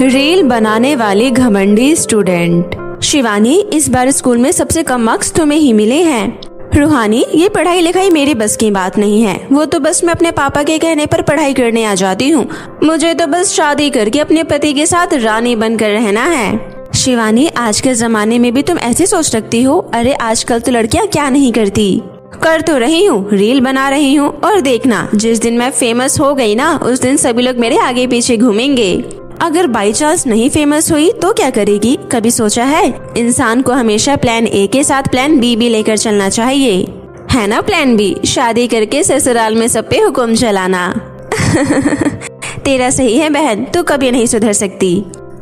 Reel बनाने वाली घमंडी स्टूडेंट। शिवानी, इस बार स्कूल में सबसे कम मार्क्स तुम्हें ही मिले हैं। रूहानी, ये पढ़ाई लिखाई मेरी बस की बात नहीं है। वो तो बस मैं अपने पापा के कहने पर पढ़ाई करने आ जाती हूँ। मुझे तो बस शादी करके अपने पति के साथ रानी बनकर रहना है। शिवानी, आज के जमाने में भी तुम ऐसे सोच सकती हो? अरे आजकल तो लड़कियाँ क्या नहीं करती। कर तो रही हूँ, रील बना रही हूँ, और देखना जिस दिन मैं फेमस हो गई ना, उस दिन सभी लोग मेरे आगे पीछे घूमेंगे। अगर बाई चांस नहीं फेमस हुई तो क्या करेगी? कभी सोचा है? इंसान को हमेशा प्लान ए के साथ प्लान बी भी लेकर चलना चाहिए, है ना? प्लान बी, शादी करके ससुराल में सब पे हुक्म चलाना। तेरा सही है बहन, तू कभी नहीं सुधर सकती।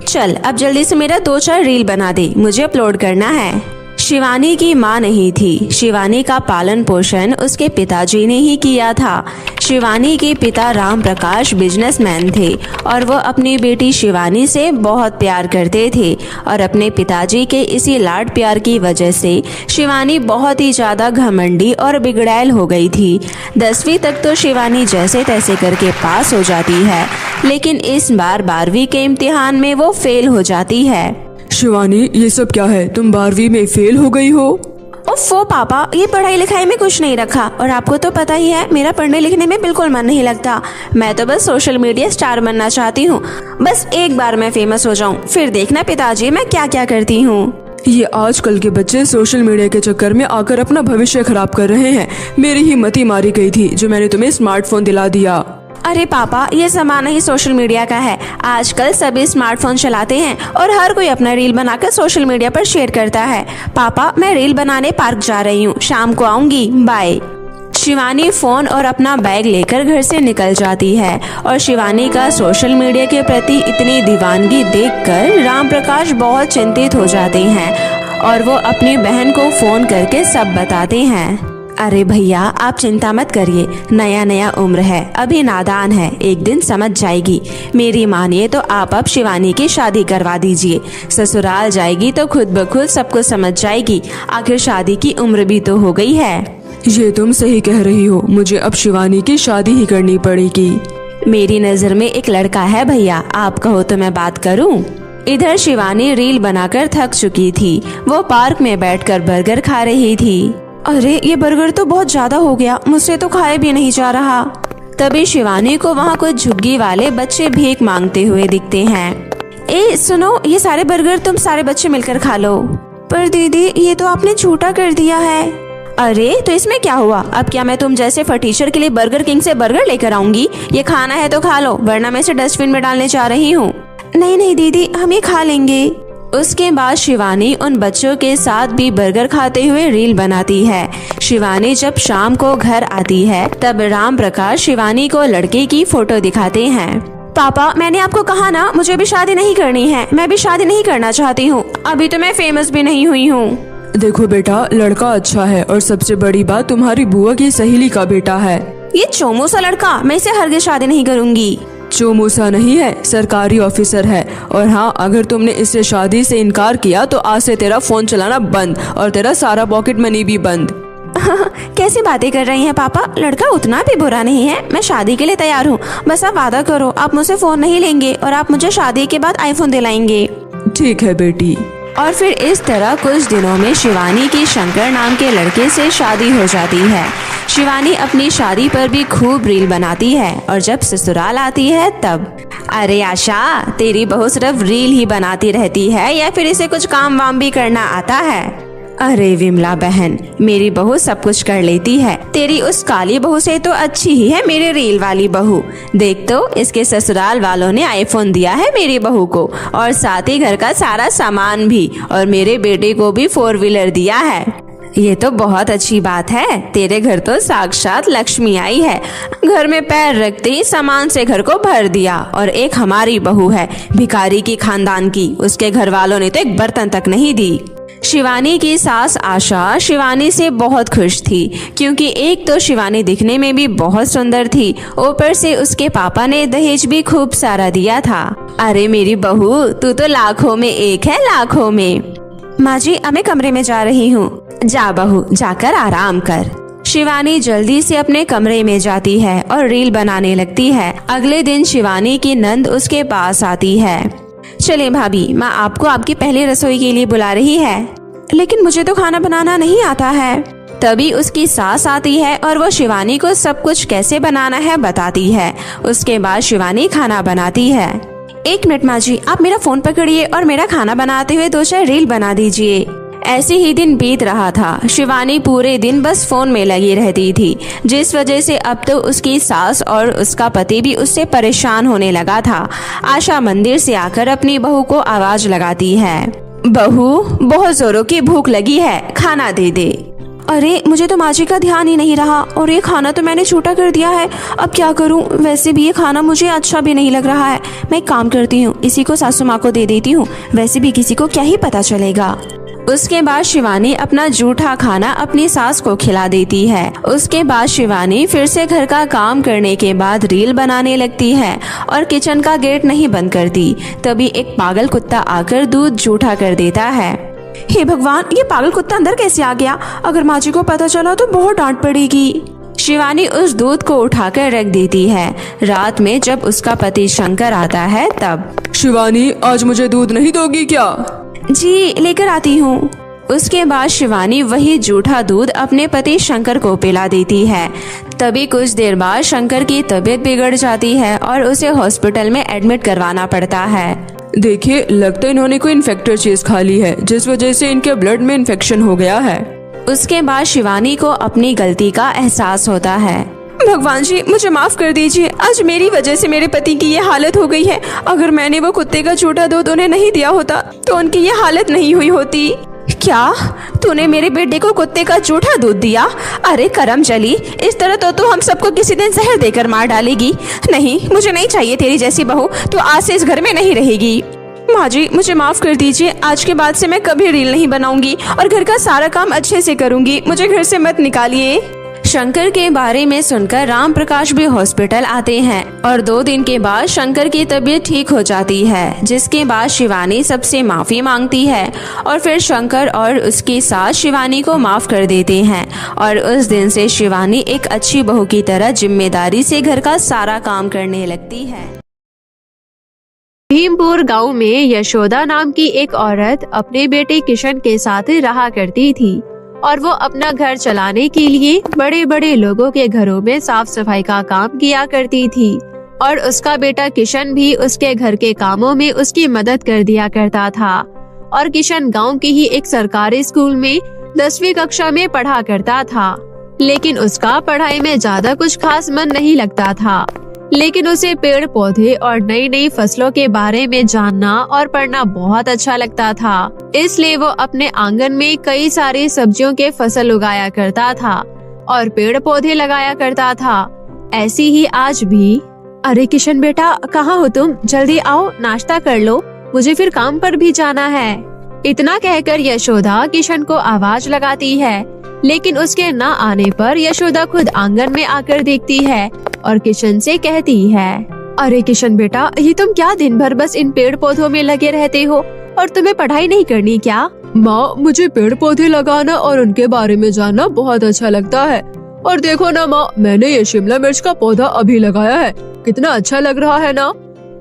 चल अब जल्दी से मेरा 2-4 रील बना दे, मुझे अपलोड करना है। शिवानी की माँ नहीं थी। शिवानी का पालन पोषण उसके पिताजी ने ही किया था। शिवानी के पिता राम प्रकाश बिजनेसमैन थे और वो अपनी बेटी शिवानी से बहुत प्यार करते थे, और अपने पिताजी के इसी लाड प्यार की वजह से शिवानी बहुत ही ज्यादा घमंडी और बिगड़ैल हो गई थी। 10वीं तक तो शिवानी जैसे तैसे करके पास हो जाती है, लेकिन इस बार 12वीं के इम्तिहान में वो फेल हो जाती है। शिवानी, ये सब क्या है? तुम 12वीं में फेल हो गई हो? ओफो पापा, ये पढ़ाई लिखाई में कुछ नहीं रखा, और आपको तो पता ही है मेरा पढ़ने लिखने में बिल्कुल मन नहीं लगता। मैं तो बस सोशल मीडिया स्टार बनना चाहती हूँ। बस एक बार मैं फेमस हो जाऊँ, फिर देखना पिताजी मैं क्या क्या करती हूँ। ये आजकल के बच्चे सोशल मीडिया के चक्कर में आकर अपना भविष्य खराब कर रहे हैं। मेरी ही मती मारी गई थी जो मैंने तुम्हें स्मार्टफोन दिला दिया। अरे पापा, ये जमाना ही सोशल मीडिया का है। आजकल सभी स्मार्टफोन चलाते हैं और हर कोई अपना रील बनाकर सोशल मीडिया पर शेयर करता है। पापा, मैं रील बनाने पार्क जा रही हूँ, शाम को आऊंगी, बाय। शिवानी फोन और अपना बैग लेकर घर से निकल जाती है, और शिवानी का सोशल मीडिया के प्रति इतनी दीवानगी देखकर राम प्रकाश बहुत चिंतित हो जाते हैं, और वो अपनी बहन को फोन करके सब बताते हैं। अरे भैया, आप चिंता मत करिए, नया नया उम्र है, अभी नादान है, एक दिन समझ जाएगी। मेरी मानिए तो आप अब शिवानी की शादी करवा दीजिए। ससुराल जाएगी तो खुद ब खुद सब कुछ समझ जाएगी। आखिर शादी की उम्र भी तो हो गई है। ये तुम सही कह रही हो, मुझे अब शिवानी की शादी ही करनी पड़ेगी। मेरी नजर में एक लड़का है भैया, आप कहो तो मैं बात करूं? इधर शिवानी रील बनाकर थक चुकी थी। वो पार्क में बैठकर बर्गर खा रही थी। अरे ये बर्गर तो बहुत ज्यादा हो गया, मुझसे तो खाए भी नहीं जा रहा। तभी शिवानी को वहाँ कुछ झुग्गी वाले बच्चे भीख मांगते हुए दिखते हैं। ए सुनो, ये सारे बर्गर तुम सारे बच्चे मिलकर खा लो। पर दीदी, ये तो आपने छोटा कर दिया है। अरे तो इसमें क्या हुआ? अब क्या मैं तुम जैसे फटीचर के लिए बर्गर किंग से बर्गर लेकर आऊंगी? ये खाना है तो खा लो, वरना मैं इसे डस्टबिन में डालने जा रही हूँ। नहीं नहीं दीदी, हम ये खा लेंगे। उसके बाद शिवानी उन बच्चों के साथ भी बर्गर खाते हुए रील बनाती है। शिवानी जब शाम को घर आती है तब राम प्रकाश शिवानी को लड़के की फोटो दिखाते हैं। पापा, मैंने आपको कहा ना, मुझे भी शादी नहीं करनी है। मैं भी शादी नहीं करना चाहती हूँ, अभी तो मैं फेमस भी नहीं हुई हूँ। देखो बेटा, लड़का अच्छा है, और सबसे बड़ी बात तुम्हारी बुआ की सहेली का बेटा है। ये चोमू सा लड़का, मैं इसे हरगिज शादी नहीं करूँगी। चोमूसा नहीं है, सरकारी ऑफिसर है। और हाँ, अगर तुमने इससे शादी से इनकार किया तो आज से तेरा फोन चलाना बंद, और तेरा सारा पॉकेट मनी भी बंद। कैसी बातें कर रही हैं पापा? लड़का उतना भी बुरा नहीं है, मैं शादी के लिए तैयार हूँ। बस आप वादा करो, आप मुझसे फोन नहीं लेंगे और आप मुझे शादी के बाद आईफोन दिलाएंगे। ठीक है बेटी। और फिर इस तरह कुछ दिनों में शिवानी की शंकर नाम के लड़के से शादी हो जाती है। शिवानी अपनी शादी पर भी खूब रील बनाती है, और जब ससुराल आती है तब, अरे आशा, तेरी बहू सिर्फ रील ही बनाती रहती है या फिर इसे कुछ काम वाम भी करना आता है? अरे विमला बहन, मेरी बहू सब कुछ कर लेती है। तेरी उस काली बहू से तो अच्छी ही है मेरी रील वाली बहू। देख तो, इसके ससुराल वालों ने आईफोन दिया है मेरी बहू को, और साथ ही घर का सारा सामान भी, और मेरे बेटे को भी 4 व्हीलर दिया है। ये तो बहुत अच्छी बात है, तेरे घर तो साक्षात लक्ष्मी आई है। घर में पैर रखते ही सामान से घर को भर दिया। और एक हमारी बहू है, भिखारी की खानदान की, उसके घर वालों ने तो एक बर्तन तक नहीं दी। शिवानी की सास आशा शिवानी से बहुत खुश थी, क्योंकि एक तो शिवानी दिखने में भी बहुत सुंदर थी, ऊपर से उसके पापा ने दहेज भी खूब सारा दिया था। अरे मेरी बहू, तू तो लाखों में एक है, लाखों में। माँ जी, अब मैं कमरे में जा रही हूँ। जा बहू, जाकर आराम कर। शिवानी जल्दी से अपने कमरे में जाती है और रील बनाने लगती है। अगले दिन शिवानी की नंद उसके पास आती है। चले भाभी, माँ आपको आपकी पहली रसोई के लिए बुला रही है। लेकिन मुझे तो खाना बनाना नहीं आता है। तभी उसकी सास आती है और वो शिवानी को सब कुछ कैसे बनाना है बताती है। उसके बाद शिवानी खाना बनाती है। 1 मिनट माँ जी, आप मेरा फोन पकड़िए और मेरा खाना बनाते हुए 2-4 रील बना दीजिए। ऐसे ही दिन बीत रहा था। शिवानी पूरे दिन बस फोन में लगी रहती थी, जिस वजह से अब तो उसकी सास और उसका पति भी उससे परेशान होने लगा था। आशा मंदिर से आकर अपनी बहू को आवाज लगाती है, बहू बहुत जोरों की भूख लगी है, खाना दे दे। अरे मुझे तो माँ जी का ध्यान ही नहीं रहा और ये खाना तो मैंने छोटा कर दिया है, अब क्या करूँ। वैसे भी ये खाना मुझे अच्छा भी नहीं लग रहा है। मैं एक काम करती हूँ, इसी को सासू माँ को दे देती हूँ, वैसे भी किसी को क्या ही पता चलेगा। उसके बाद शिवानी अपना जूठा खाना अपनी सास को खिला देती है। उसके बाद शिवानी फिर से घर का काम करने के बाद रील बनाने लगती है और किचन का गेट नहीं बंद करती। तभी एक पागल कुत्ता आकर दूध जूठा कर देता है। हे भगवान, ये पागल कुत्ता अंदर कैसे आ गया? अगर माँ जी को पता चला तो बहुत डांट पड़ेगी। शिवानी उस दूध को उठाकर रख देती है। रात में जब उसका पति शंकर आता है तब, शिवानी आज मुझे दूध नहीं दोगी क्या? जी लेकर आती हूँ। उसके बाद शिवानी वही जूठा दूध अपने पति शंकर को पिला देती है। तभी कुछ देर बाद शंकर की तबीयत बिगड़ जाती है और उसे हॉस्पिटल में एडमिट करवाना पड़ता है। देखिए, लगता है इन्होंने कोई इन्फेक्टेड चीज खा ली है, जिस वजह से इनके ब्लड में इन्फेक्शन हो गया है। उसके बाद शिवानी को अपनी गलती का एहसास होता है। भगवान जी मुझे माफ कर दीजिए, आज मेरी वजह से मेरे पति की ये हालत हो गई है। अगर मैंने वो कुत्ते का झूठा दूध उन्हें नहीं दिया होता तो उनकी ये हालत नहीं हुई होती। क्या तूने मेरे बेटे को कुत्ते का झूठा दूध दिया? अरे करम चली, इस तरह तो तू हम सबको किसी दिन जहर देकर मार डालेगी। नहीं, मुझे नहीं चाहिए तेरी जैसी बहू, तो आज से इस घर में नहीं रहेगी। माँ जी मुझे माफ कर दीजिए, आज के बाद से मैं कभी रील नहीं बनाऊंगी और घर का सारा काम अच्छे से करूंगी। मुझे घर से मत निकालिए। शंकर के बारे में सुनकर राम प्रकाश भी हॉस्पिटल आते हैं और 2 दिन के बाद शंकर की तबीयत ठीक हो जाती है, जिसके बाद शिवानी सबसे माफी मांगती है और फिर शंकर और उसकी सास शिवानी को माफ कर देते हैं और उस दिन से शिवानी एक अच्छी बहू की तरह जिम्मेदारी से घर का सारा काम करने लगती है। भीमपुर गांव में यशोदा नाम की एक औरत अपने बेटे किशन के साथ रहा करती थी और वो अपना घर चलाने के लिए बड़े बड़े लोगों के घरों में साफ सफाई का काम किया करती थी और उसका बेटा किशन भी उसके घर के कामों में उसकी मदद कर दिया करता था। और किशन गांव की ही एक सरकारी स्कूल में 10वीं कक्षा में पढ़ा करता था, लेकिन उसका पढ़ाई में ज्यादा कुछ खास मन नहीं लगता था। लेकिन उसे पेड़ पौधे और नई नई फसलों के बारे में जानना और पढ़ना बहुत अच्छा लगता था, इसलिए वो अपने आंगन में कई सारी सब्जियों के फसल उगाया करता था और पेड़ पौधे लगाया करता था। ऐसी ही आज भी। अरे किशन बेटा, कहाँ हो तुम? जल्दी आओ, नाश्ता कर लो, मुझे फिर काम पर भी जाना है। इतना कहकर यशोदा किशन को आवाज लगाती है, लेकिन उसके न आने पर यशोदा खुद आंगन में आकर देखती है और किशन से कहती है, अरे किशन बेटा, ये तुम क्या दिन भर बस इन पेड़ पौधों में लगे रहते हो और तुम्हें पढ़ाई नहीं करनी क्या? माँ, मुझे पेड़ पौधे लगाना और उनके बारे में जानना बहुत अच्छा लगता है। और देखो ना माँ, मैंने ये शिमला मिर्च का पौधा अभी लगाया है, कितना अच्छा लग रहा है ना।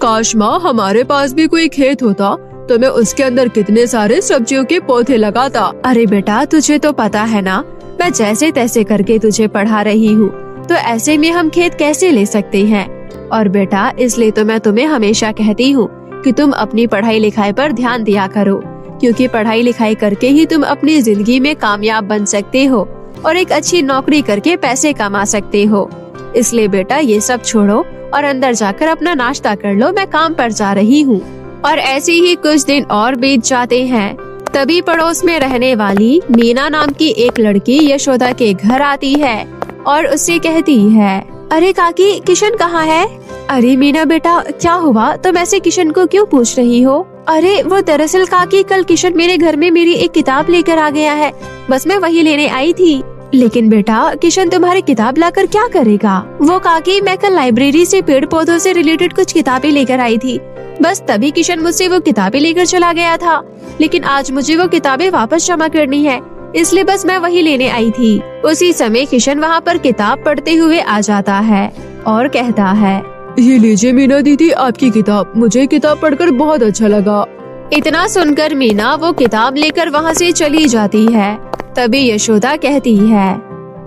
काश माँ हमारे पास भी कोई खेत होता तो मैं उसके अंदर कितने सारे सब्जियों के पौधे लगाता। अरे बेटा, तुझे तो पता है ना, मैं जैसे तैसे करके तुझे पढ़ा रही हूँ, तो ऐसे में हम खेत कैसे ले सकते हैं। और बेटा, इसलिए तो मैं तुम्हें हमेशा कहती हूँ कि तुम अपनी पढ़ाई लिखाई पर ध्यान दिया करो, क्योंकि पढ़ाई लिखाई करके ही तुम अपनी जिंदगी में कामयाब बन सकते हो और एक अच्छी नौकरी करके पैसे कमा सकते हो। इसलिए बेटा ये सब छोड़ो और अंदर जाकर अपना नाश्ता कर लो, मैं काम पर जा रही हूँ। और ऐसे ही कुछ दिन और बीत जाते हैं। तभी पड़ोस में रहने वाली मीना नाम की एक लड़की यशोदा के घर आती है और उससे कहती है, अरे काकी, किशन कहाँ है? अरे मीना बेटा, क्या हुआ? तुम ऐसे किशन को क्यों पूछ रही हो? अरे वो दरअसल काकी, कल किशन मेरे घर में मेरी एक किताब लेकर आ गया है, बस मैं वही लेने आई थी। लेकिन बेटा, किशन तुम्हारी किताब लाकर क्या करेगा? वो काकी, मैं कल लाइब्रेरी से पेड़ पौधों से रिलेटेड कुछ किताबें लेकर आई थी, बस तभी किशन मुझसे वो किताबें लेकर चला गया था। लेकिन आज मुझे वो किताबें वापस जमा करनी है, इसलिए बस मैं वही लेने आई थी। उसी समय किशन वहाँ पर किताब पढ़ते हुए आ जाता है और कहता है, ये लीजिए मीना दीदी आपकी किताब, मुझे किताब पढ़कर बहुत अच्छा लगा। इतना सुनकर मीना वो किताब लेकर वहाँ से चली जाती है। तभी यशोदा कहती है,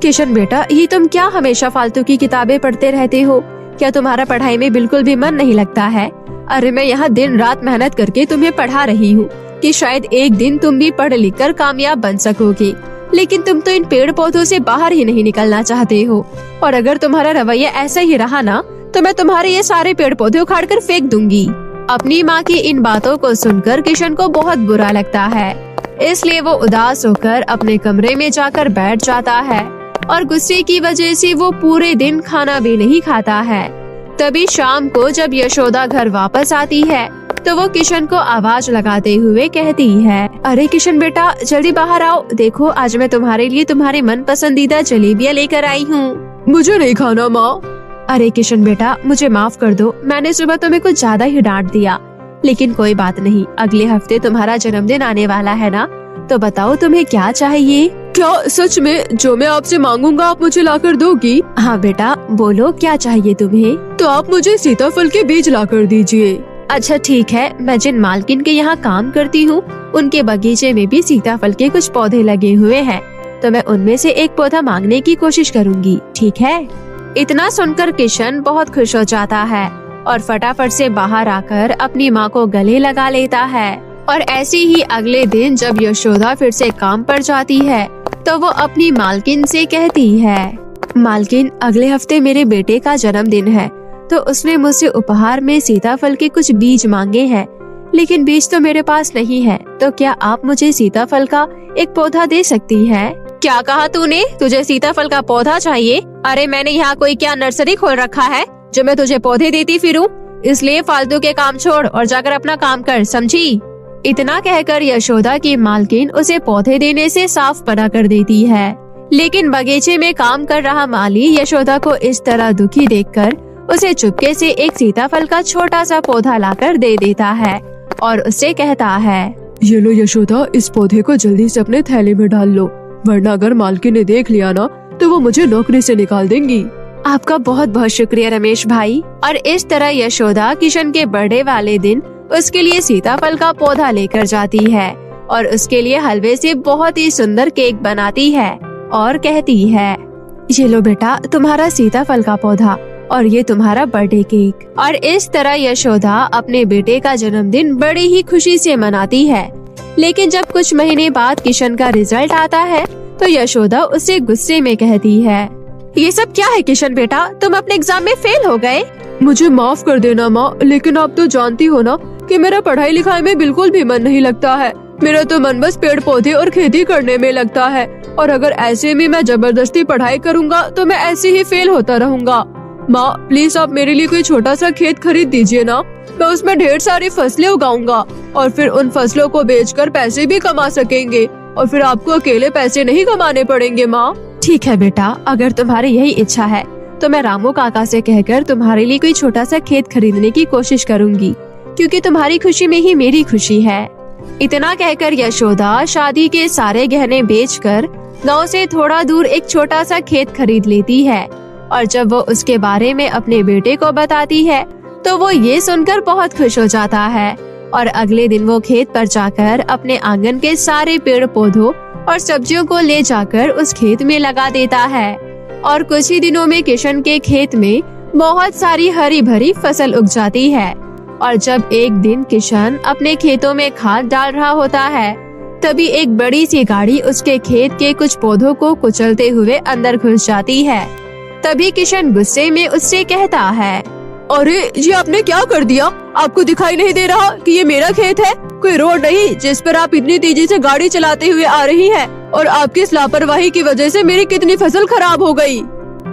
किशन बेटा, ये तुम क्या हमेशा फालतू की किताबें पढ़ते रहते हो? क्या तुम्हारा पढ़ाई में बिल्कुल भी मन नहीं लगता है? अरे मैं यहाँ दिन रात मेहनत करके तुम्हें पढ़ा रही हूँ कि शायद एक दिन तुम भी पढ़ लिख कर कामयाब बन सकोगे, लेकिन तुम तो इन पेड़ पौधों से बाहर ही नहीं निकलना चाहते हो। और अगर तुम्हारा रवैया ऐसा ही रहा ना, तो मैं तुम्हारे ये सारे पेड़ पौधे उखाड़ कर फेंक दूंगी। अपनी माँ की इन बातों को सुनकर किशन को बहुत बुरा लगता है, इसलिए वो उदास होकर अपने कमरे में जाकर बैठ जाता है और गुस्से की वजह से वो पूरे दिन खाना भी नहीं खाता है। तभी शाम को जब यशोदा घर वापस आती है तो वो किशन को आवाज लगाते हुए कहती है, अरे किशन बेटा, जल्दी बाहर आओ, देखो आज मैं तुम्हारे लिए तुम्हारे मन पसंदीदा जलेबियाँ लेकर आई हूँ। मुझे नहीं खाना माँ। अरे किशन बेटा, मुझे माफ कर दो, मैंने सुबह तुम्हें कुछ ज्यादा ही डांट दिया, लेकिन कोई बात नहीं, अगले हफ्ते तुम्हारा जन्मदिन आने वाला है ना, तो बताओ तुम्हें क्या चाहिए? क्या सच में जो मैं आपसे मांगूंगा आप मुझे लाकर दोगी? हाँ बेटा, बोलो क्या चाहिए तुम्हें? तो आप मुझे सीताफल के बीज लाकर दीजिए। अच्छा ठीक है, मैं जिन मालकिन के यहाँ काम करती हूँ उनके बगीचे में भी सीताफल के कुछ पौधे लगे हुए हैं, तो मैं उनमें से एक पौधा मांगने की कोशिश करूँगी, ठीक है? इतना सुनकर किशन बहुत खुश हो जाता है और फटाफट से बाहर आकर अपनी माँ को गले लगा लेता है। और ऐसे ही अगले दिन जब यशोदा फिर से काम पर जाती है तो वो अपनी मालकिन से कहती है, मालकिन, अगले हफ्ते मेरे बेटे का जन्मदिन है, तो उसने मुझसे उपहार में सीताफल के कुछ बीज मांगे हैं, लेकिन बीज तो मेरे पास नहीं है, तो क्या आप मुझे सीताफल का एक पौधा दे सकती हैं? क्या कहा तूने? तुझे सीताफल का पौधा चाहिए? अरे मैंने यहाँ कोई क्या नर्सरी खोल रखा है जो मैं तुझे पौधे देती फिरूं? इसलिए फालतू के काम छोड़ और जाकर अपना काम कर, समझी? इतना कहकर यशोदा की मालकिन उसे पौधे देने से साफ मना कर देती है, लेकिन बगीचे में काम कर रहा माली यशोदा को इस तरह दुखी देखकर उसे चुपके से एक सीताफल का छोटा सा पौधा लाकर दे देता है और उससे कहता है, ये लो यशोदा, इस पौधे को जल्दी से अपने थैले में डाल लो, वरना अगर मालकिन ने देख लिया ना तो वो मुझे नौकरी से निकाल देंगी। आपका बहुत बहुत शुक्रिया रमेश भाई। और इस तरह यशोदा किशन के बर्थडे वाले दिन उसके लिए सीताफल का पौधा लेकर जाती है और उसके लिए हलवे से बहुत ही सुंदर केक बनाती है और कहती है, ये लो बेटा तुम्हारा सीताफल का पौधा और ये तुम्हारा बर्थडे केक। और इस तरह यशोदा अपने बेटे का जन्मदिन बड़ी ही खुशी से मनाती है। लेकिन जब कुछ महीने बाद किशन का रिजल्ट आता है तो यशोदा उससे गुस्से में कहती है, ये सब क्या है किशन बेटा, तुम अपने एग्जाम में फेल हो गए। मुझे माफ कर देना माँ, लेकिन आप तो जानती हो ना कि मेरा पढ़ाई लिखाई में बिल्कुल भी मन नहीं लगता है। मेरा तो मन बस पेड़ पौधे और खेती करने में लगता है, और अगर ऐसे में मैं जबरदस्ती पढ़ाई करूँगा तो मैं ऐसे ही फेल होता रहूँगा। माँ प्लीज आप मेरे लिए कोई छोटा सा खेत खरीद दीजिए ना, मैं उसमें ढेर सारी फसलें उगाऊंगा और फिर उन फसलों को बेचकर पैसे भी कमा सकेंगे और फिर आपको अकेले पैसे नहीं कमाने पड़ेंगे। माँ ठीक है बेटा, अगर तुम्हारी यही इच्छा है तो मैं रामू काका से कहकर तुम्हारे लिए कोई छोटा सा खेत खरीदने की कोशिश करूंगी, क्योंकि तुम्हारी खुशी में ही मेरी खुशी है। इतना कहकर यशोदा शादी के सारे गहने बेचकर गांव से थोड़ा दूर एक छोटा सा खेत खरीद लेती है, और जब वो उसके बारे में अपने बेटे को बताती है तो वो ये सुनकर बहुत खुश हो जाता है। और अगले दिन वो खेत पर जाकर अपने आंगन के सारे पेड़ पौधों और सब्जियों को ले जाकर उस खेत में लगा देता है। और कुछ ही दिनों में किशन के खेत में बहुत सारी हरी भरी फसल उग जाती है। और जब एक दिन किशन अपने खेतों में खाद डाल रहा होता है, तभी एक बड़ी सी गाड़ी उसके खेत के कुछ पौधों को कुचलते हुए अंदर घुस जाती है। तभी किशन गुस्से में उससे कहता है, अरे ये आपने क्या कर दिया? आपको दिखाई नहीं दे रहा कि ये मेरा खेत है? कोई रोड नहीं जिस पर आप इतनी तेजी से गाड़ी चलाते हुए आ रही हैं, और आपकी इस लापरवाही की वजह से मेरी कितनी फसल खराब हो गई।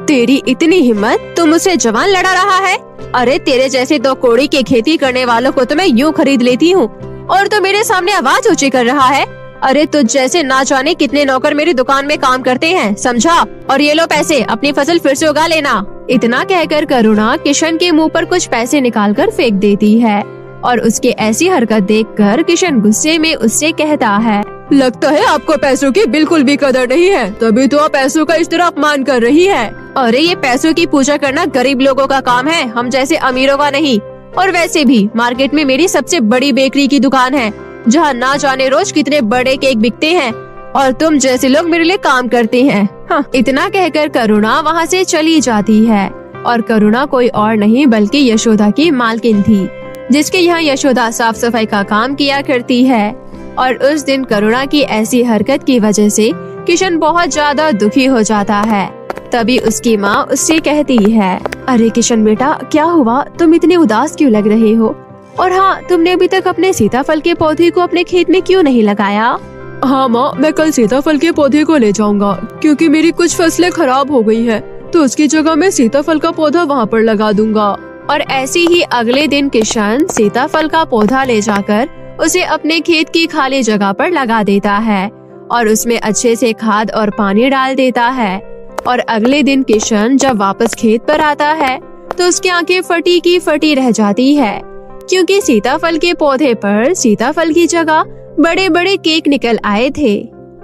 तेरी इतनी हिम्मत, तुम मुझसे जवान लड़ा रहा है? अरे तेरे जैसे दो कौड़ी के खेती करने वालों को तो मैं यूँ खरीद लेती हूँ, और तो मेरे सामने आवाज ऊंची कर रहा है। अरे तुझ जैसे ना जाने कितने नौकर मेरी दुकान में काम करते हैं, समझा? और ये लो पैसे, अपनी फसल फिर से उगा लेना। इतना कहकर करुणा किशन के मुंह पर कुछ पैसे निकालकर फेंक देती है, और उसके ऐसी हरकत देखकर किशन गुस्से में उससे कहता है, लगता है आपको पैसों की बिल्कुल भी कदर नहीं है, तभी तो आप पैसों का इस तरह अपमान कर रही है। अरे ये पैसों की पूजा करना गरीब लोगों का काम है, हम जैसे अमीरों का नहीं। और वैसे भी मार्केट में मेरी सबसे बड़ी बेकरी की दुकान है, जहाँ ना जाने रोज कितने बड़े केक बिकते हैं, और तुम जैसे लोग मेरे लिए काम करते हैं। हाँ। इतना कहकर करुणा वहाँ से चली जाती है। और करुणा कोई और नहीं बल्कि यशोदा की मालकिन थी, जिसके यहाँ यशोदा साफ सफाई का काम किया करती है। और उस दिन करुणा की ऐसी हरकत की वजह से किशन बहुत ज्यादा दुखी हो जाता है। तभी उसकी माँ उससे कहती है, अरे किशन बेटा, क्या हुआ? तुम इतने उदास क्यों लग रहे हो? और हाँ, तुमने अभी तक अपने सीताफल के पौधे को अपने खेत में क्यों नहीं लगाया? हाँ माँ, मैं कल सीताफल के पौधे को ले जाऊंगा, क्योंकि मेरी कुछ फसलें खराब हो गई हैं, तो उसकी जगह मैं सीताफल का पौधा वहाँ पर लगा दूंगा। और ऐसे ही अगले दिन किशन सीताफल का पौधा ले जाकर उसे अपने खेत की खाली जगह पर लगा देता है और उसमें अच्छे से खाद और पानी डाल देता है। और अगले दिन किशन जब वापस खेत पर आता है तो उसकी आंखें फटी की फटी रह जाती है, क्योंकि सीताफल के पौधे पर सीताफल की जगह बड़े बड़े केक निकल आए थे।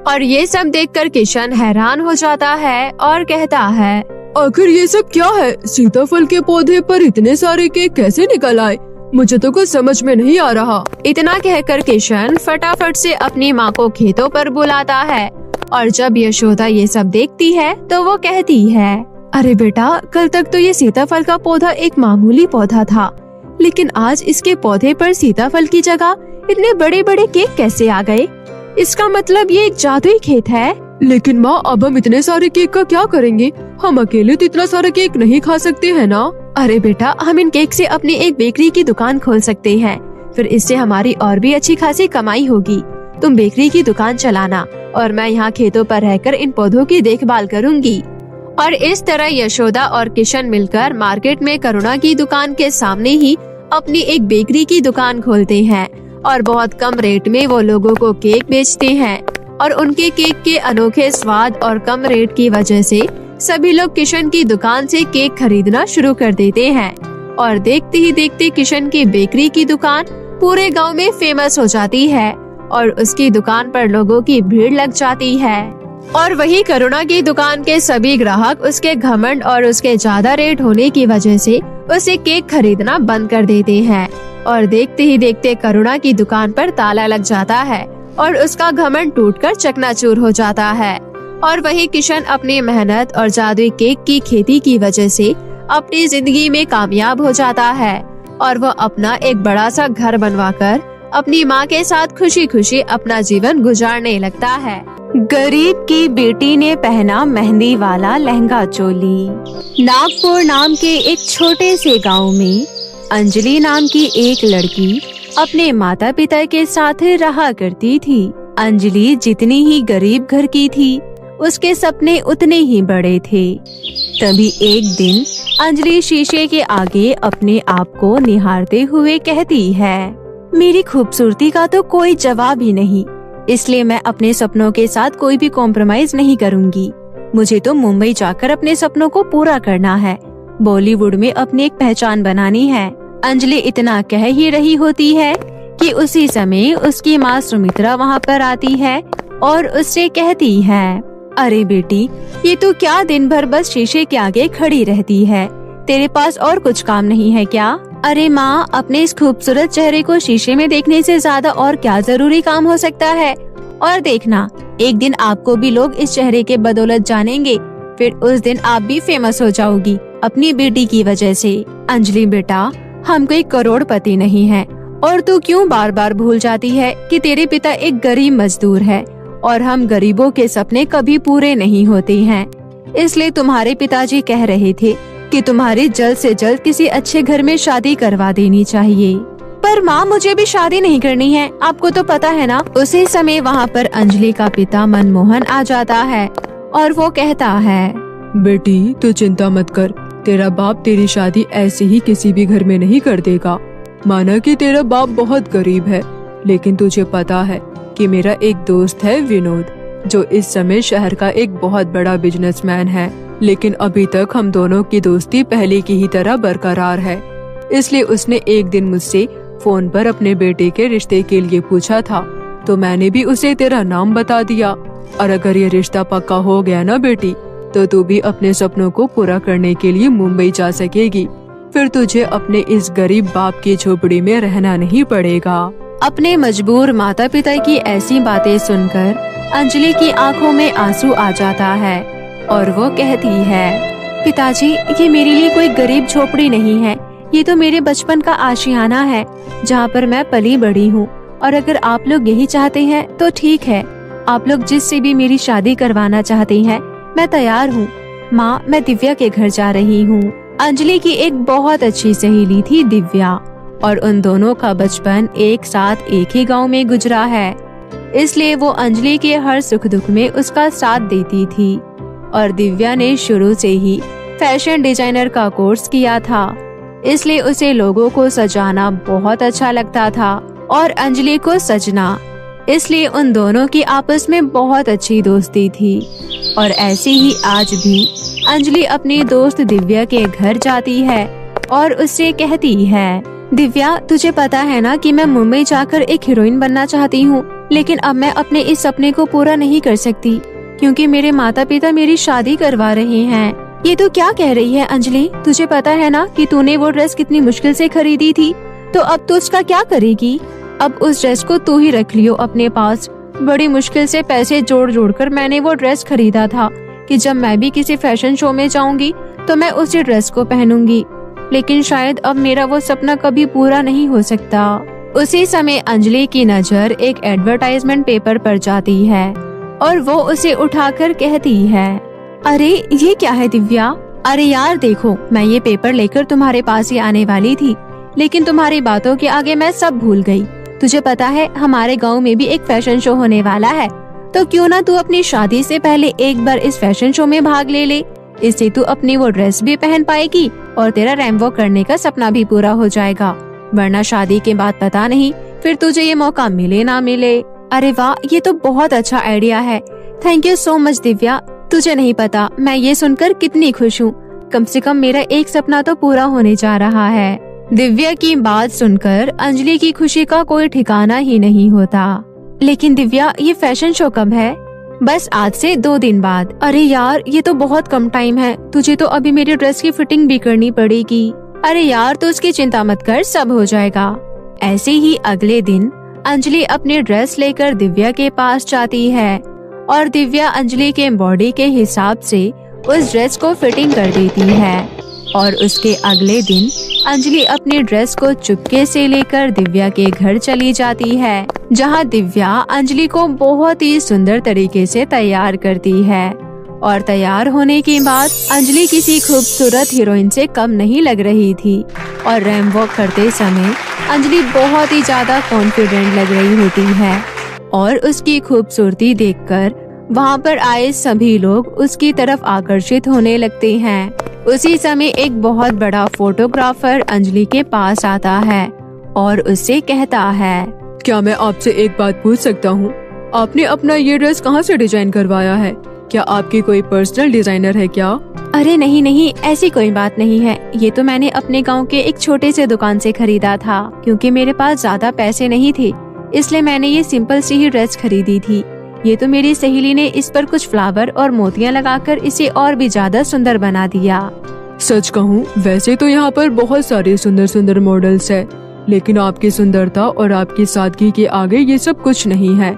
और ये सब देखकर किशन हैरान हो जाता है और कहता है, आखिर ये सब क्या है? सीताफल के पौधे पर इतने सारे केक कैसे निकल आए? मुझे तो कुछ समझ में नहीं आ रहा। इतना कहकर किशन फटाफट से अपनी माँ को खेतों पर बुलाता है। और जब यशोदा ये सब देखती है तो वो कहती है, अरे बेटा, कल तक तो ये सीताफल का पौधा एक मामूली पौधा था, लेकिन आज इसके पौधे पर सीताफल की जगह इतने बड़े बड़े केक कैसे आ गए? इसका मतलब ये एक जादुई खेत है। लेकिन माँ, अब हम इतने सारे केक का क्या करेंगे? हम अकेले तो इतना सारा केक नहीं खा सकते हैं ना? अरे बेटा, हम इन केक से अपनी एक बेकरी की दुकान खोल सकते हैं, फिर इससे हमारी और भी अच्छी खासी कमाई होगी। तुम बेकरी की दुकान चलाना और मैं यहाँ खेतों पर रहकर इन पौधों की देखभाल करूँगी। और इस तरह यशोदा और किशन मिलकर मार्केट में करुणा की दुकान के सामने ही अपनी एक बेकरी की दुकान खोलते हैं और बहुत कम रेट में वो लोगों को केक बेचते हैं। और उनके केक के अनोखे स्वाद और कम रेट की वजह से सभी लोग किशन की दुकान से केक खरीदना शुरू कर देते हैं। और देखते ही देखते किशन की बेकरी की दुकान पूरे गांव में फेमस हो जाती है और उसकी दुकान पर लोगों की भीड़ लग जाती है। और वही करुणा की दुकान के सभी ग्राहक उसके घमंड और उसके ज्यादा रेट होने की वजह से उसे केक खरीदना बंद कर देते हैं। और देखते ही देखते करुणा की दुकान पर ताला लग जाता है और उसका घमंड टूटकर चकनाचूर हो जाता है। और वही किशन अपनी मेहनत और जादुई केक की खेती की वजह से अपनी जिंदगी में कामयाब हो जाता है और वो अपना एक बड़ा सा घर बनवाकर अपनी माँ के साथ खुशी खुशी अपना जीवन गुजारने लगता है। गरीब की बेटी ने पहना मेहंदी वाला लहंगा चोली। नागपुर नाम के एक छोटे से गांव में अंजलि नाम की एक लड़की अपने माता पिता के साथ रहा करती थी। अंजलि जितनी ही गरीब घर की थी, उसके सपने उतने ही बड़े थे। तभी एक दिन अंजलि शीशे के आगे अपने आप को निहारते हुए कहती है, मेरी खूबसूरती का तो कोई जवाब ही नहीं, इसलिए मैं अपने सपनों के साथ कोई भी कॉम्प्रोमाइज नहीं करूंगी। मुझे तो मुंबई जाकर अपने सपनों को पूरा करना है, बॉलीवुड में अपनी एक पहचान बनानी है। अंजलि इतना कह ही रही होती है कि उसी समय उसकी माँ सुमित्रा वहाँ पर आती है और उससे कहती है, अरे बेटी, ये तू क्या दिन भर बस शीशे के आगे खड़ी रहती है? तेरे पास और कुछ काम नहीं है क्या? अरे माँ, अपने इस खूबसूरत चेहरे को शीशे में देखने से ज्यादा और क्या जरूरी काम हो सकता है? और देखना, एक दिन आपको भी लोग इस चेहरे के बदौलत जानेंगे, फिर उस दिन आप भी फेमस हो जाओगी अपनी बेटी की वजह से। अंजलि बेटा, हम कोई करोड़पति नहीं हैं, और तू क्यों बार बार भूल जाती है कि तेरे पिता एक गरीब मजदूर है और हम गरीबों के सपने कभी पूरे नहीं होते हैं। इसलिए तुम्हारे पिताजी कह रहे थे कि तुम्हारी जल्द से जल्द किसी अच्छे घर में शादी करवा देनी चाहिए। पर माँ, मुझे भी शादी नहीं करनी है, आपको तो पता है ना। उसी समय वहाँ पर अंजलि का पिता मनमोहन आ जाता है और वो कहता है, बेटी, तू चिंता मत कर, तेरा बाप तेरी शादी ऐसे ही किसी भी घर में नहीं कर देगा। माना कि तेरा बाप बहुत गरीब है, लेकिन तुझे पता है कि मेरा एक दोस्त है विनोद, जो इस समय शहर का एक बहुत बड़ा बिजनेसमैन है, लेकिन अभी तक हम दोनों की दोस्ती पहले की ही तरह बरकरार है। इसलिए उसने एक दिन मुझसे फोन पर अपने बेटे के रिश्ते के लिए पूछा था तो मैंने भी उसे तेरा नाम बता दिया। और अगर ये रिश्ता पक्का हो गया ना बेटी, तो तू भी अपने सपनों को पूरा करने के लिए मुंबई जा सकेगी। फिर तुझे अपने इस गरीब बाप की झोपड़ी में रहना नहीं पड़ेगा। अपने मजबूर माता पिता की ऐसी बातें सुनकर अंजलि की आंखों में आंसू आ जाता है और वो कहती है, पिताजी, ये मेरे लिए कोई गरीब झोपड़ी नहीं है, ये तो मेरे बचपन का आशियाना है जहाँ पर मैं पली बड़ी हूँ। और अगर आप लोग यही चाहते हैं तो ठीक है, आप लोग जिससे भी मेरी शादी करवाना चाहती हैं, मैं तैयार हूँ। माँ, मैं दिव्या के घर जा रही हूँ। अंजलि की एक बहुत अच्छी सहेली थी दिव्या, और उन दोनों का बचपन एक साथ एक ही गांव में गुजरा है, इसलिए वो अंजलि के हर सुख दुख में उसका साथ देती थी। और दिव्या ने शुरू से ही फैशन डिजाइनर का कोर्स किया था, इसलिए उसे लोगों को सजाना बहुत अच्छा लगता था और अंजलि को सजना, इसलिए उन दोनों की आपस में बहुत अच्छी दोस्ती थी। और ऐसे ही आज भी अंजलि अपनी दोस्त दिव्या के घर जाती है और उससे कहती है, दिव्या, तुझे पता है ना कि मैं मुंबई जाकर एक हीरोइन बनना चाहती हूँ, लेकिन अब मैं अपने इस सपने को पूरा नहीं कर सकती क्योंकि मेरे माता पिता मेरी शादी करवा रहे हैं। ये तो क्या कह रही है अंजलि? तुझे पता है ना कि तूने वो ड्रेस कितनी मुश्किल से खरीदी थी, तो अब तू उसका क्या करेगी? अब उस ड्रेस को तू ही रख लियो अपने पास। बड़ी मुश्किल से पैसे जोड़ जोड़ कर मैंने वो ड्रेस खरीदा था कि जब मैं भी किसी फैशन शो में जाऊंगी तो मैं उसी ड्रेस को पहनूंगी, लेकिन शायद अब मेरा वो सपना कभी पूरा नहीं हो सकता। उसी समय अंजलि की नजर एक एडवर्टाइजमेंट पेपर पर जाती है और वो उसे उठाकर कहती है, अरे ये क्या है दिव्या? अरे यार देखो, मैं ये पेपर लेकर तुम्हारे पास ही आने वाली थी, लेकिन तुम्हारी बातों के आगे मैं सब भूल गई। तुझे पता है हमारे गांव में भी एक फैशन शो होने वाला है, तो क्यों ना तू अपनी शादी से पहले एक बार इस फैशन शो में भाग ले ले। इससे तू अपनी वो ड्रेस भी पहन पाएगी और तेरा रैंप वॉक करने का सपना भी पूरा हो जाएगा, वरना शादी के बाद पता नहीं फिर तुझे ये मौका मिले ना मिले। अरे वाह, ये तो बहुत अच्छा आइडिया है। Thank you so much Divya. तुझे नहीं पता मैं ये सुनकर कितनी खुश हूँ। कम से कम मेरा एक सपना तो पूरा होने जा रहा है। दिव्या की बात सुनकर अंजलि की खुशी का कोई ठिकाना ही नहीं होता। लेकिन दिव्या, ये फैशन शो कब है? बस आज से 2 दिन बाद। अरे यार, ये तो बहुत कम टाइम है। तुझे तो अभी मेरी ड्रेस की फिटिंग भी करनी पड़ेगी। अरे यार, तो उसकी चिंता मत कर, सब हो जाएगा। ऐसे ही अगले दिन अंजलि अपनी ड्रेस लेकर दिव्या के पास जाती है और दिव्या अंजलि के बॉडी के हिसाब से उस ड्रेस को फिटिंग कर देती है। और उसके अगले दिन अंजलि अपनी ड्रेस को चुपके से लेकर दिव्या के घर चली जाती है, जहां दिव्या अंजलि को बहुत ही सुंदर तरीके से तैयार करती है। और तैयार होने के बाद अंजलि किसी खूबसूरत हीरोइन से कम नहीं लग रही थी और रैंप वॉक करते समय अंजलि बहुत ही ज्यादा कॉन्फिडेंट लग रही होती है और उसकी खूबसूरती देखकर वहाँ पर आए सभी लोग उसकी तरफ आकर्षित होने लगते हैं। उसी समय एक बहुत बड़ा फोटोग्राफर अंजलि के पास आता है और उससे कहता है, क्या मैं आपसे एक बात पूछ सकता हूँ? आपने अपना ये ड्रेस कहाँ से डिजाइन करवाया है? क्या आपकी कोई पर्सनल डिजाइनर है क्या? अरे नहीं नहीं, ऐसी कोई बात नहीं है। ये तो मैंने अपने गांव के एक छोटे से दुकान से खरीदा था, क्योंकि मेरे पास ज्यादा पैसे नहीं थे, इसलिए मैंने ये सिंपल सी ही ड्रेस खरीदी थी। ये तो मेरी सहेली ने इस पर कुछ फ्लावर और मोतियाँ लगाकर इसे और भी ज्यादा सुंदर बना दिया। सच कहूँ, वैसे तो यहाँ पर बहुत सारे सुंदर सुंदर मॉडल्स है, लेकिन आपकी सुंदरता और आपकी सादगी के आगे ये सब कुछ नहीं है।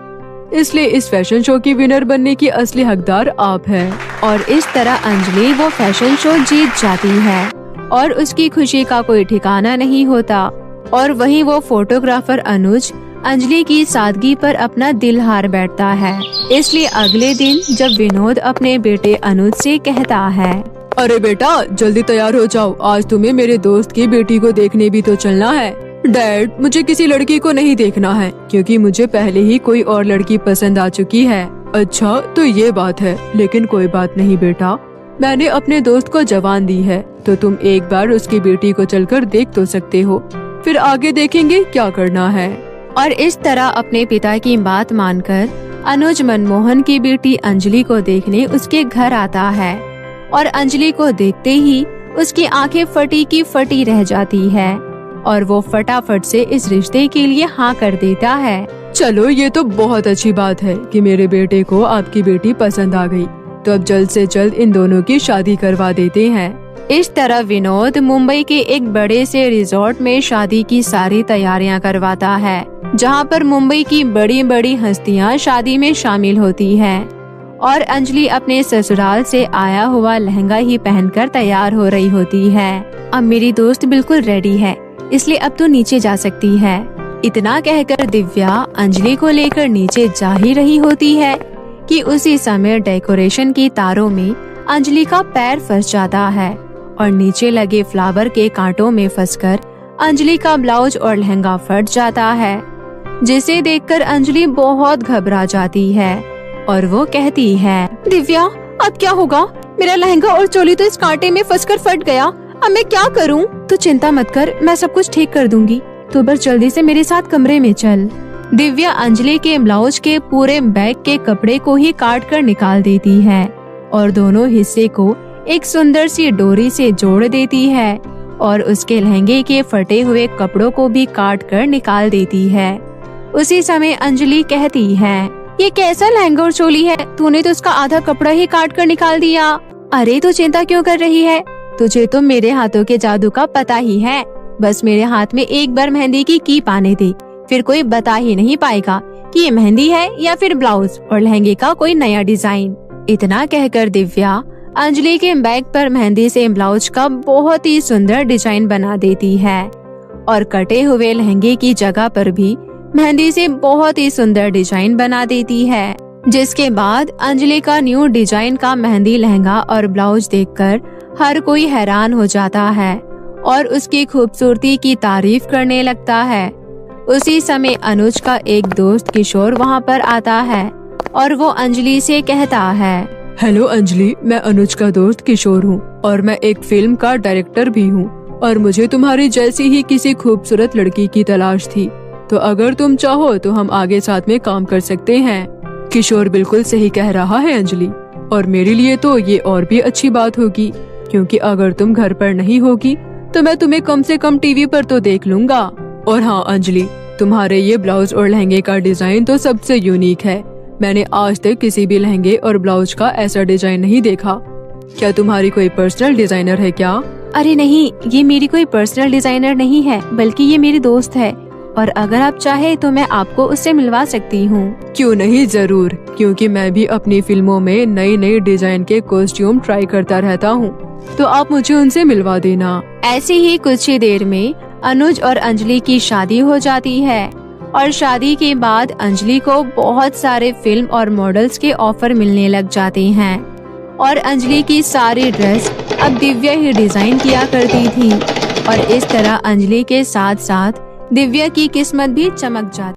इसलिए इस फैशन शो की विनर बनने की असली हकदार आप हैं। और इस तरह अंजलि वो फैशन शो जीत जाती है और उसकी खुशी का कोई ठिकाना नहीं होता। और वहीं वो फोटोग्राफर अनुज अंजलि की सादगी पर अपना दिल हार बैठता है। इसलिए अगले दिन जब विनोद अपने बेटे अनुज से कहता है, अरे बेटा, जल्दी तैयार हो जाओ, आज तुम्हें मेरे दोस्त की बेटी को देखने भी तो चलना है। डैड, मुझे किसी लड़की को नहीं देखना है, क्योंकि मुझे पहले ही कोई और लड़की पसंद आ चुकी है। अच्छा, तो ये बात है, लेकिन कोई बात नहीं बेटा, मैंने अपने दोस्त को जवान दी है, तो तुम एक बार उसकी बेटी को चलकर देख तो सकते हो, फिर आगे देखेंगे क्या करना है। और इस तरह अपने पिता की बात मानकर अनुज मनमोहन की बेटी अंजलि को देखने उसके घर आता है और अंजलि को देखते ही उसकी आंखें फटी की फटी रह जाती है और वो फटाफट से इस रिश्ते के लिए हाँ कर देता है। चलो ये तो बहुत अच्छी बात है कि मेरे बेटे को आपकी बेटी पसंद आ गई। तो अब जल्द से जल्द इन दोनों की शादी करवा देते हैं। इस तरह विनोद मुंबई के एक बड़े से रिजॉर्ट में शादी की सारी तैयारियां करवाता है, जहां पर मुंबई की बड़ी बड़ी हस्तियां शादी में शामिल होती हैं। और अंजलि अपने ससुराल से आया हुआ लहंगा ही पहनकर तैयार हो रही होती है। अब मेरी दोस्त बिल्कुल रेडी है, इसलिए अब तो नीचे जा सकती है। इतना कहकर दिव्या अंजलि को लेकर नीचे जा ही रही होती है कि उसी समय डेकोरेशन की तारों में अंजलि का पैर फंस जाता है और नीचे लगे फ्लावर के कांटों में फंसकर अंजलि का ब्लाउज और लहंगा फट जाता है, जिसे देखकर अंजलि बहुत घबरा जाती है और वो कहती है, दिव्या अब क्या होगा? मेरा लहंगा और चोली तो इस कांटे में फंसकर फट गया, अब मैं क्या करूं? तो चिंता मत कर, मैं सब कुछ ठीक कर दूंगी, तो बस जल्दी से मेरे साथ कमरे में चल। दिव्या अंजलि के ब्लाउज के पूरे बैक के कपड़े को ही काट कर निकाल देती है और दोनों हिस्से को एक सुंदर सी डोरी से जोड़ देती है और उसके लहंगे के फटे हुए कपड़ों को भी काट कर निकाल देती है। उसी समय अंजलि कहती है, ये कैसा लहंगा और चोली है? तूने तो उसका आधा कपड़ा ही काट कर निकाल दिया। अरे तू चिंता क्यों कर रही है? तुझे तो मेरे हाथों के जादू का पता ही है। बस मेरे हाथ में एक बार मेहंदी की कीप आने दे, फिर कोई बता ही नहीं पाएगा कि ये मेहंदी है या फिर ब्लाउज और लहंगे का कोई नया डिजाइन। इतना कहकर दिव्या अंजलि के बैग पर मेहंदी से ब्लाउज का बहुत ही सुंदर डिजाइन बना देती है और कटे हुए लहंगे की जगह पर भी मेहंदी से बहुत ही सुंदर डिजाइन बना देती है। जिसके बाद अंजलि का न्यू डिजाइन का मेहंदी लहंगा और ब्लाउज देखकर हर कोई हैरान हो जाता है और उसकी खूबसूरती की तारीफ करने लगता है। उसी समय अनुज का एक दोस्त किशोर वहाँ पर आता है और वो अंजलि से कहता है, हेलो अंजलि, मैं अनुज का दोस्त किशोर हूँ और मैं एक फिल्म का डायरेक्टर भी हूँ और मुझे तुम्हारी जैसी ही किसी खूबसूरत लड़की की तलाश थी, तो अगर तुम चाहो तो हम आगे साथ में काम कर सकते हैं। किशोर बिल्कुल सही कह रहा है अंजलि, और मेरे लिए तो ये और भी अच्छी बात होगी, क्योंकि अगर तुम घर पर नहीं होगी तो मैं तुम्हें कम से कम टीवी पर तो देख लूंगा। और हाँ अंजलि, तुम्हारे ये ब्लाउज और लहंगे का डिजाइन तो सबसे यूनिक है। मैंने आज तक किसी भी लहंगे और ब्लाउज का ऐसा डिजाइन नहीं देखा। क्या तुम्हारी कोई पर्सनल डिजाइनर है क्या? अरे नहीं, ये मेरी कोई पर्सनल डिजाइनर नहीं है, बल्कि ये मेरी दोस्त है और अगर आप चाहे तो मैं आपको उससे मिलवा सकती हूँ। क्यों नहीं, जरूर, क्योंकि मैं भी अपनी फिल्मों में नई नई डिजाइन के कॉस्ट्यूम ट्राई करता रहता हूँ, तो आप मुझे उनसे मिलवा देना। ऐसे ही कुछ ही देर में अनुज और अंजलि की शादी हो जाती है और शादी के बाद अंजलि को बहुत सारे फिल्म और मॉडल्स के ऑफर मिलने लग जाते हैं और अंजलि की सारी ड्रेस अब दिव्या ही डिजाइन किया करती थी और इस तरह अंजलि के साथ साथ दिव्या की किस्मत भी चमक जाती।